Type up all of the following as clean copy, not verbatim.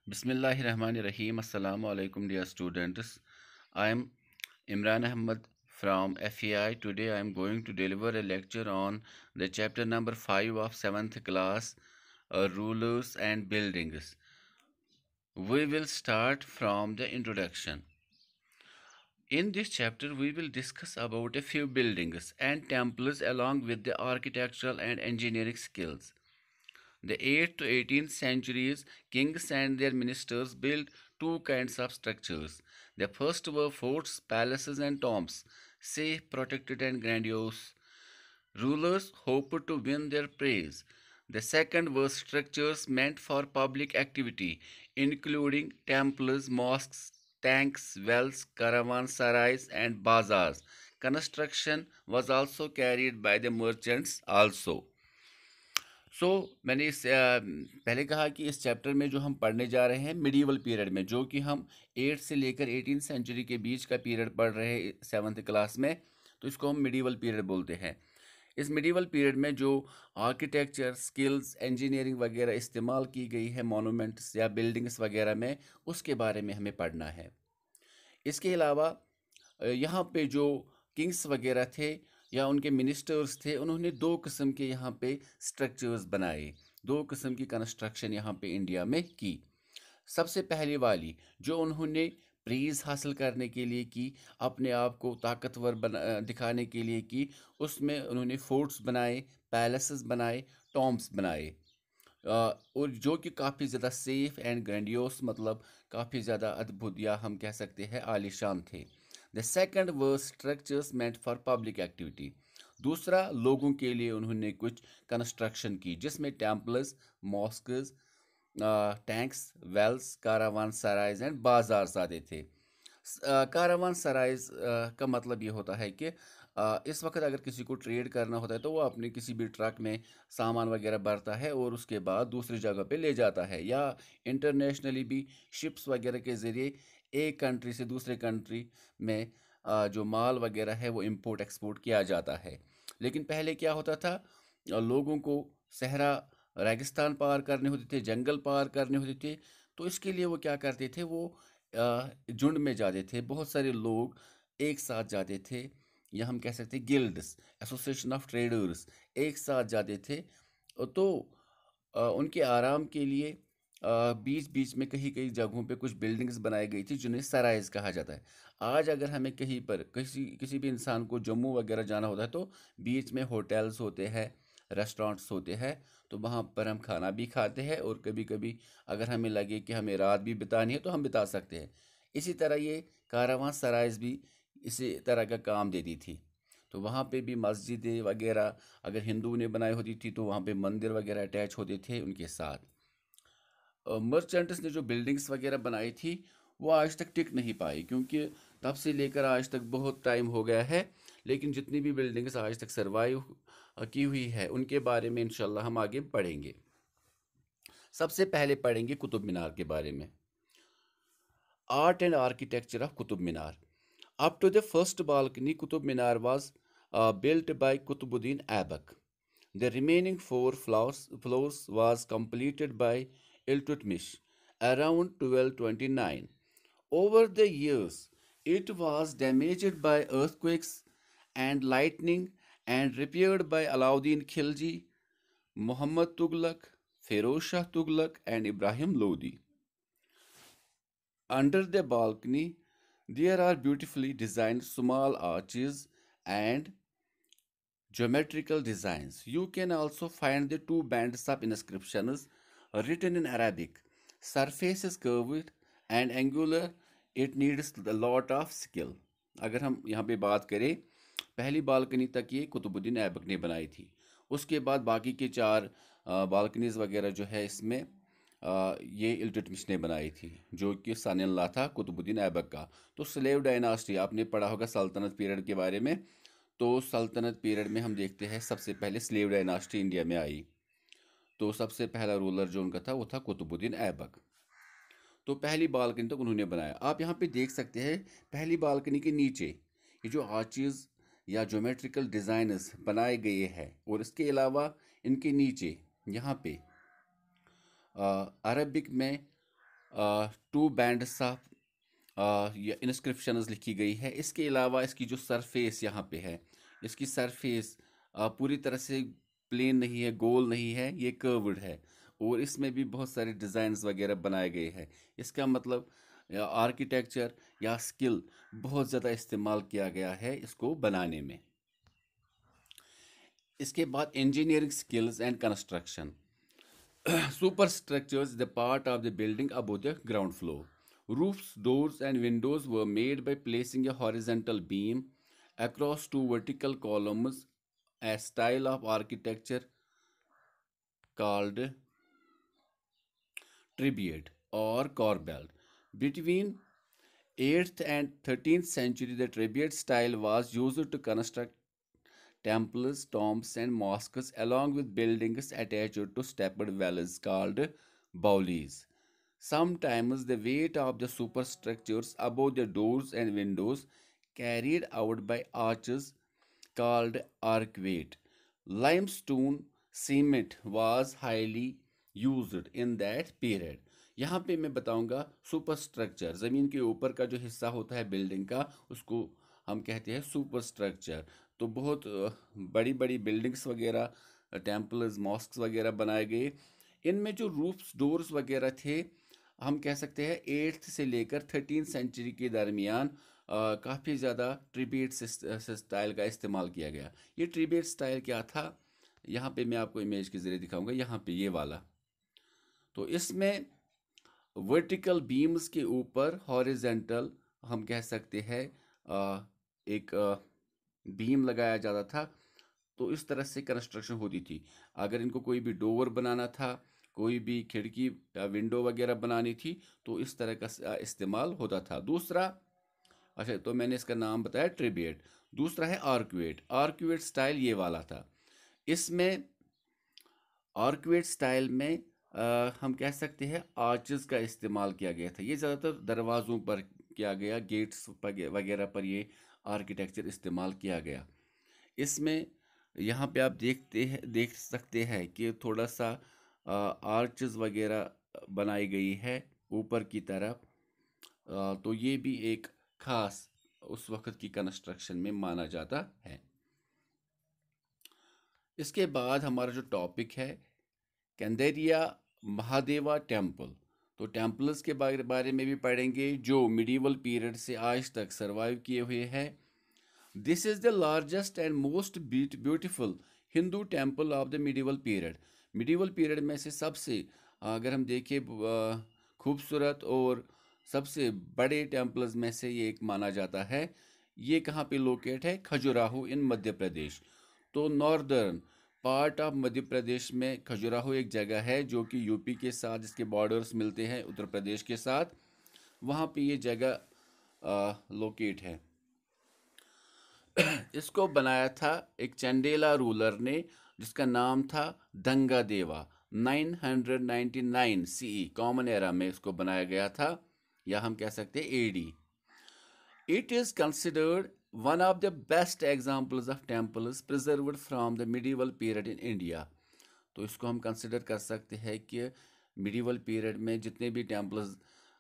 Bismillahirrahmanirrahim. Assalamu alaikum, dear students. I am Imran Ahmad from FEI. Today I am going to deliver a lecture on the chapter number 5 of 7th class, Rulers and Buildings. We will start from the introduction. In this chapter, we will discuss about a few buildings and temples along with the architectural and engineering skills. The 8th to 18th centuries, kings and their ministers built two kinds of structures. The first were forts, palaces, and tombs, safe, protected, and grandiose. Rulers hoped to win their praise. The second were structures meant for public activity, including temples, mosques, tanks, wells, caravansarais, and bazaars. Construction was also carried by the merchants also. मैंने पहले कहा कि इस chapter में जो हम पढ़ने जा रहे हैं मिडीवल पीरियड में, जो कि हम 8 से लेकर 18 सेंचुरी के बीच का पीरियड पढ़ रहे हैं 7th क्लास में, तो इसको हम मिडीवल पीरियड बोलते हैं। इस मिडीवल पीरियड में जो आर्किटेक्चर स्किल्स, इंजीनियरिंग वगैरह इस्तेमाल की गई है मोनूमेंट्स या बिल्डिंग्स वगैरह में, उसके बारे में हमें पढ़ना है। इसके अलावा यहाँ पे जो किंग्स वगैरह थे या उनके मिनिस्टर्स थे, उन्होंने दो किस्म के यहाँ पे स्ट्रक्चर्स बनाए, दो किस्म की कंस्ट्रक्शन यहाँ पे इंडिया में की। सबसे पहली वाली जो उन्होंने प्रेज हासिल करने के लिए की, अपने आप को ताकतवर दिखाने के लिए की, उसमें उन्होंने फोर्ट्स बनाए, पैलेसेस बनाए, टॉम्ब्स बनाए, और जो कि काफ़ी ज़्यादा सेफ एंड ग्रैंडियोस, मतलब काफ़ी ज़्यादा अद्भुत या हम कह सकते हैं आलीशान थे। The second were structures meant for public activity. दूसरा, लोगों के लिए उन्होंने कुछ कंस्ट्रक्शन की, जिसमें temples, mosques, tanks, wells, caravan serais and bazaars आते थे। कारावान सराइज का मतलब ये होता है कि इस वक्त अगर किसी को ट्रेड करना होता है तो वो अपने किसी भी ट्रक में सामान वगैरह भरता है और उसके बाद दूसरी जगह पे ले जाता है, या इंटरनेशनली भी शिप्स वगैरह के ज़रिए एक कंट्री से दूसरे कंट्री में जो माल वगैरह है वो इंपोर्ट एक्सपोर्ट किया जाता है। लेकिन पहले क्या होता था, लोगों को सहरा रेगिस्तान पार करने होते थे, जंगल पार करने होते थे, तो इसके लिए वो क्या करते थे, वो झुंड में जाते थे, बहुत सारे लोग एक साथ जाते थे, या हम कह सकते हैं गिल्ड्स, एसोसिएशन ऑफ ट्रेडर्स एक साथ जाते थे। तो उनके आराम के लिए बीच बीच में कहीं कहीं जगहों पे कुछ बिल्डिंग्स बनाई गई थी जिन्हें सराइज कहा जाता है। आज अगर हमें कहीं पर किसी किसी भी इंसान को जम्मू वगैरह जाना होता है तो बीच में होटल्स होते हैं, रेस्टोरेंट्स होते हैं, तो वहाँ पर हम खाना भी खाते हैं, और कभी कभी अगर हमें लगे कि हमें रात भी बितानी है तो हम बिता सकते हैं। इसी तरह ये कारावां सराइज भी इसी तरह का काम देती थी। तो वहाँ पे भी मस्जिदें वगैरह अगर हिंदू ने बनाई होती थी तो वहाँ पे मंदिर वगैरह अटैच होते थे उनके साथ। मर्चेंट्स ने जो बिल्डिंग्स वगैरह बनाई थी वो आज तक टिक नहीं पाई, क्योंकि तब से लेकर आज तक बहुत टाइम हो गया है। लेकिन जितनी भी बिल्डिंग्स आज तक सरवाइव की हुई है उनके बारे में इंशाल्लाह हम आगे पढ़ेंगे। सबसे पहले पढ़ेंगे कुतुब मीनार के बारे में। Art and architecture of Qutub Minar. Up to the first balcony, Qutub Minar was built by Qutbuddin Aibak. The remaining four floors was completed by Iltutmish around 1229. Over the years, it was damaged by earthquakes and lightning and repaired by Alauddin Khilji, Muhammad Tughlaq, Feroz Shah Tughlaq, and Ibrahim Lodi. Under the balcony, there are beautifully designed small arches and geometrical designs. You can also find the two bands of inscriptions written in Arabic. Surface is curved and angular. It needs a lot of skill. अगर हम यहाँ पे बात करें, पहली balcony तक ये कुतुबुद्दीन ऐबक ने बनाई थी। उसके बाद बाकी के चार बालकनीज वगैरह जो है इसमें ये इल्तुतमिश ने बनाई थी, जो कि सन-इन-लॉ था कुतुबुद्दीन ऐबक का। तो स्लेव डायनास्टी आपने पढ़ा होगा सल्तनत पीरियड के बारे में। तो सल्तनत पीरियड में हम देखते हैं सबसे पहले स्लेव डायनास्टी इंडिया में आई। तो सबसे पहला रूलर जो उनका था वो था कुतुबुद्दीन ऐबक। तो पहली बालकनी तक उन्होंने बनाया। आप यहाँ पे देख सकते हैं पहली बालकनी के नीचे ये जो आर्चेस या ज्योमेट्रिकल डिज़ाइनस बनाए गए हैं, और इसके अलावा इनके नीचे यहाँ पे अरबिक में टू बैंड्स ऑफ ये इंस्क्रिप्शंस लिखी गई है। इसके अलावा इसकी जो सरफेस यहाँ पे है, इसकी सरफेस पूरी तरह से प्लेन नहीं है, गोल नहीं है, ये कर्व्ड है और इसमें भी बहुत सारे डिज़ाइंस वगैरह बनाए गए हैं। इसका मतलब आर्किटेक्चर या स्किल बहुत ज़्यादा इस्तेमाल किया गया है इसको बनाने में। इसके बाद engineering skills and construction. Superstructures, the part of the building above the ground floor. Roofs, doors, and windows were made by placing a horizontal beam across two vertical columns, a style of architecture called tribute or corbelled. Between 8th and 13th century, the tribute style was used to construct temples, tombs, and mosques, along with buildings attached to stepped valleys called baulis. Sometimes the weight of the superstructures above the doors and windows carried out by arches called archway. Limestone cement was highly used in that period. यहाँ पे मैं बताऊंगा super structure, ज़मीन के ऊपर का जो हिस्सा होता है बिल्डिंग का, उसको हम कहते हैं सुपर स्ट्रक्चर। तो बहुत बड़ी बड़ी बिल्डिंग्स वगैरह, टेम्पल्स, मॉस्क्स वगैरह बनाए गए। इनमें जो रूफ्स, डोर्स वगैरह थे, हम कह सकते हैं 8th से लेकर 13th सेंचुरी के दरमियान काफ़ी ज़्यादा ट्रिब्यूट स्टाइल का इस्तेमाल किया गया। ये ट्रिब्यूट स्टाइल क्या था, यहाँ पे मैं आपको इमेज के ज़रिए दिखाऊंगा। यहाँ पे ये वाला, तो इसमें वर्टिकल बीम्स के ऊपर हॉरिजेंटल, हम कह सकते हैं एक बीम लगाया जाता था। तो इस तरह से कंस्ट्रक्शन होती थी। अगर इनको कोई भी डोर बनाना था, कोई भी खिड़की या विंडो वगैरह बनानी थी, तो इस तरह का इस्तेमाल होता था। दूसरा, अच्छा तो मैंने इसका नाम बताया ट्रिब्यूट। दूसरा है आर्क्वेट। आर्क्वेट स्टाइल ये वाला था। इसमें आर्क्वेट स्टाइल में हम कह सकते हैं आर्चेस का इस्तेमाल किया गया था। ये ज़्यादातर दरवाज़ों पर किया गया, गेट्स वगैरह पर ये आर्किटेक्चर इस्तेमाल किया गया। इसमें यहाँ पे आप देख सकते हैं कि थोड़ा सा आर्चेस वगैरह बनाई गई है ऊपर की तरफ। तो ये भी एक खास उस वक्त की कंस्ट्रक्शन में माना जाता है। इसके बाद हमारा जो टॉपिक है, कैंदेरिया महादेवा टेम्पल। तो टेम्पल्स के बारे में भी पढ़ेंगे जो मिडीवल पीरियड से आज तक सरवाइव किए हुए हैं। This is the largest and most beautiful Hindu temple of the medieval period. Medieval period में से सबसे, अगर हम देखें, खूबसूरत और सबसे बड़े टेम्पल्स में से ये एक माना जाता है। ये कहाँ पे लोकेट है? खजुराहो इन मध्य प्रदेश। तो northern part of Madhya Pradesh में खजुराहो एक जगह है जो कि यूपी के साथ, जिसके बॉर्डर्स मिलते हैं उत्तर प्रदेश के साथ, वहाँ पे ये जगह लोकेट है। इसको बनाया था एक चंडेला रूलर ने, जिसका नाम था दंगा देवा। 999 सीई कॉमन एरा में इसको बनाया गया था, या हम कह सकते हैं AD. It is considered one of the best examples of temples preserved from the medieval period in India। तो इसको हम कंसिडर कर सकते हैं कि मिडीवल पीरियड में जितने भी टेम्पल्स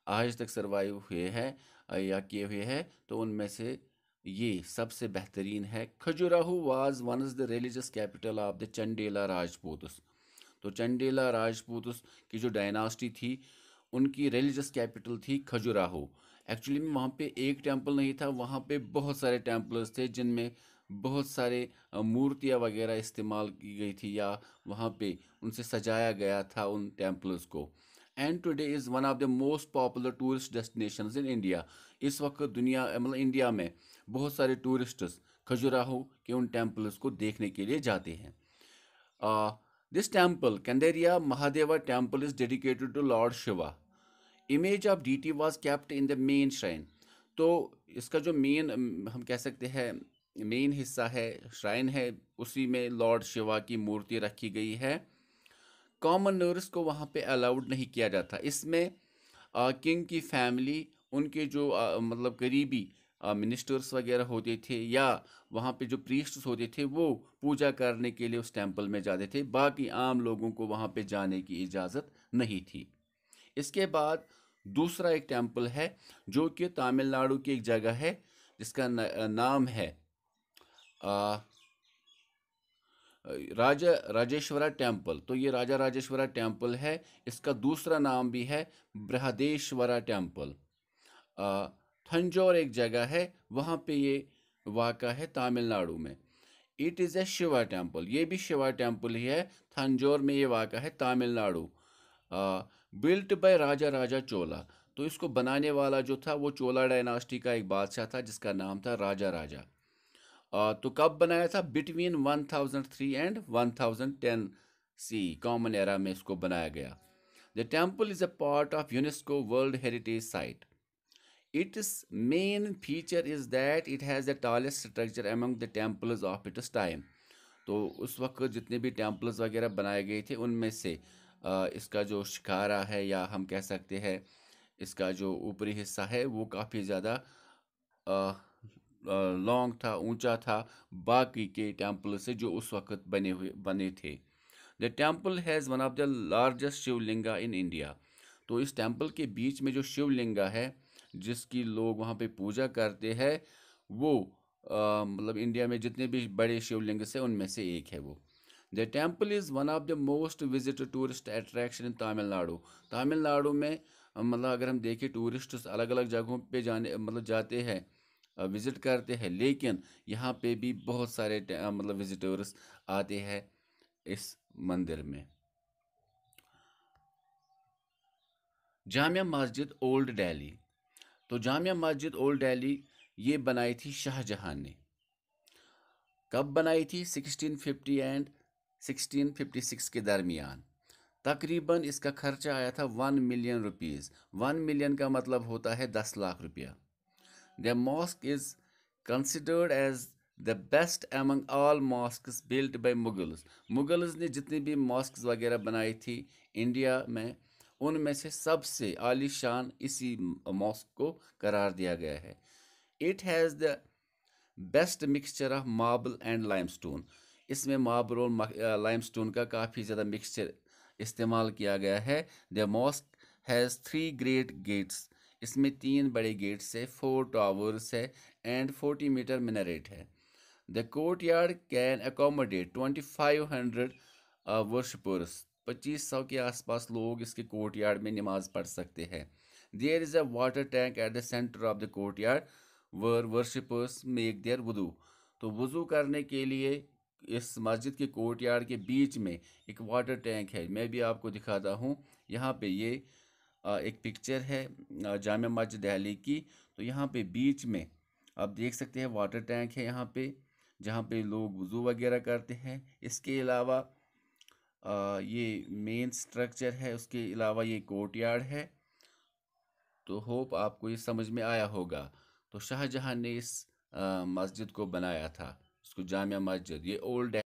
आज तक सरवाइव हुए हैं या किए हुए हैं, तो उनमें से ये सबसे बेहतरीन है। Khajuraho was one of the religious capital of the Chandela Rajputs. तो चंडेला राजपूतस की जो डायनास्टी थी, उनकी रिलीजियस कैपिटल थी खजुराहो। एक्चुअली में वहाँ पे एक टेम्पल नहीं था, वहाँ पे बहुत सारे टेम्पल्स थे जिनमें बहुत सारे मूर्तियाँ वगैरह इस्तेमाल की गई थी, या वहाँ पे उनसे सजाया गया था उन टेम्पल्स को। And today is one of the most popular tourist destinations in India. इस वक्त दुनिया, मतलब इंडिया में बहुत सारे टूरिस्ट्स खजुराहो के उन टेम्पल्स को देखने के लिए जाते हैं। This temple, Kandariya Mahadeva temple, is dedicated to Lord Shiva. Image of deity was kept in the main shrine. तो इसका जो मेन, हम कह सकते हैं मेन हिस्सा है, श्राइन है, उसी में लॉर्ड शिवा की मूर्ति रखी गई है। कॉमनर्स को वहाँ पे अलाउड नहीं किया जाता। इसमें किंग की फैमिली, उनके जो मतलब करीबी मिनिस्टर्स वगैरह होते थे, या वहाँ पे जो प्रीस्ट्स होते थे, वो पूजा करने के लिए उस टेम्पल में जाते थे। बाकी आम लोगों को वहाँ पे जाने की इजाज़त नहीं थी। इसके बाद दूसरा एक टेम्पल है जो कि तमिलनाडु की एक जगह है जिसका नाम है आ, राजा राजेश्वरा टेम्पल। तो ये राजा राजेश्वरा टेम्पल है। इसका दूसरा नाम भी है बृहदेश्वरा टेम्पल। थंजौर एक जगह है, वहाँ पे ये वाक़ा है तमिलनाडु में। It is a Shiva temple, ये भी शिवा टेम्पल ही है। थंजौर में ये वाक़ा है तमिलनाडु। बिल्ट बाय राजा राजा चोला। तो इसको बनाने वाला जो था वो चोला डायनास्टी का एक बादशाह था जिसका नाम था राजा राजा। तो कब बनाया था? Between 1003 and 1010 C, common era में इसको बनाया गया। The temple is a part of UNESCO world heritage site. Its main feature is that it has the tallest structure among the temples of its time। तो उस वक्त जितने भी temples वगैरह बनाए गए थे उनमें से इसका जो शिकारा है या हम कह सकते हैं इसका जो ऊपरी हिस्सा है वो काफ़ी ज़्यादा लॉन्ग था, ऊंचा था बाकी के टेम्पल से जो उस वक्त बने थे। The temple has one of the largest Shivalinga in India. तो इस टेम्पल के बीच में जो शिवलिंगा है जिसकी लोग वहाँ पे पूजा करते हैं वो मतलब इंडिया में जितने भी बड़े शिवलिंग से उनमें से एक है वो। The temple is one of the most visited tourist attraction in Tamil Nadu. Tamil Nadu में मतलब अगर हम देखें टूरिस्ट अलग अलग जगहों पे जाने मतलब जाते हैं, विज़िट करते हैं, लेकिन यहाँ पे भी बहुत सारे मतलब विजिटर्स आते हैं इस मंदिर में। जामिया मस्जिद ओल्ड दिल्ली। तो जामिया मस्जिद ओल्ड दिल्ली ये बनाई थी शाहजहां ने। कब बनाई थी? 1650 एंड 1656 के दरमियान। तकरीबन इसका खर्चा आया था 1 मिलियन रुपीज़। 1 मिलियन का मतलब होता है 10 लाख रुपया। The mosque is considered as the best among all mosques built by Mughals. Mughals ने जितनी भी मॉस्क वगैरह बनाई थी इंडिया में उनमें से सबसे आलीशान इसी मॉस्क को करार दिया गया है। It has the best mixture of marble and limestone. इसमें मार्बल और लाइमस्टोन का काफ़ी ज़्यादा मिक्सचर इस्तेमाल किया गया है। The mosque has 3 great gates. इसमें 3 बड़े गेट्स है, 4 टावर्स है एंड 40 मीटर मिनरेट है। The courtyard can accommodate 2500 worshippers. 2500 के आसपास लोग इसके कोर्ट यार्ड में नमाज पढ़ सकते हैं। There is a water tank at the centre of the courtyard where worshippers make their wudu. तो वज़ू करने के लिए इस मस्जिद के कोर्ट यार्ड के बीच में एक वाटर टैंक है। मैं भी आपको दिखाता हूँ। यहाँ पे ये एक पिक्चर है जामिया मस्जिद दिल्ली की। तो यहाँ पे बीच में आप देख सकते हैं वाटर टैंक है यहाँ पे जहाँ पे लोग वज़ू वगैरह करते हैं। इसके अलावा ये मेन स्ट्रक्चर है, उसके अलावा ये कोर्ट यार्ड है। तो होप आपको ये समझ में आया होगा। तो शाहजहां ने इस मस्जिद को बनाया था, इसको जामिया मस्जिद। ये ओल्ड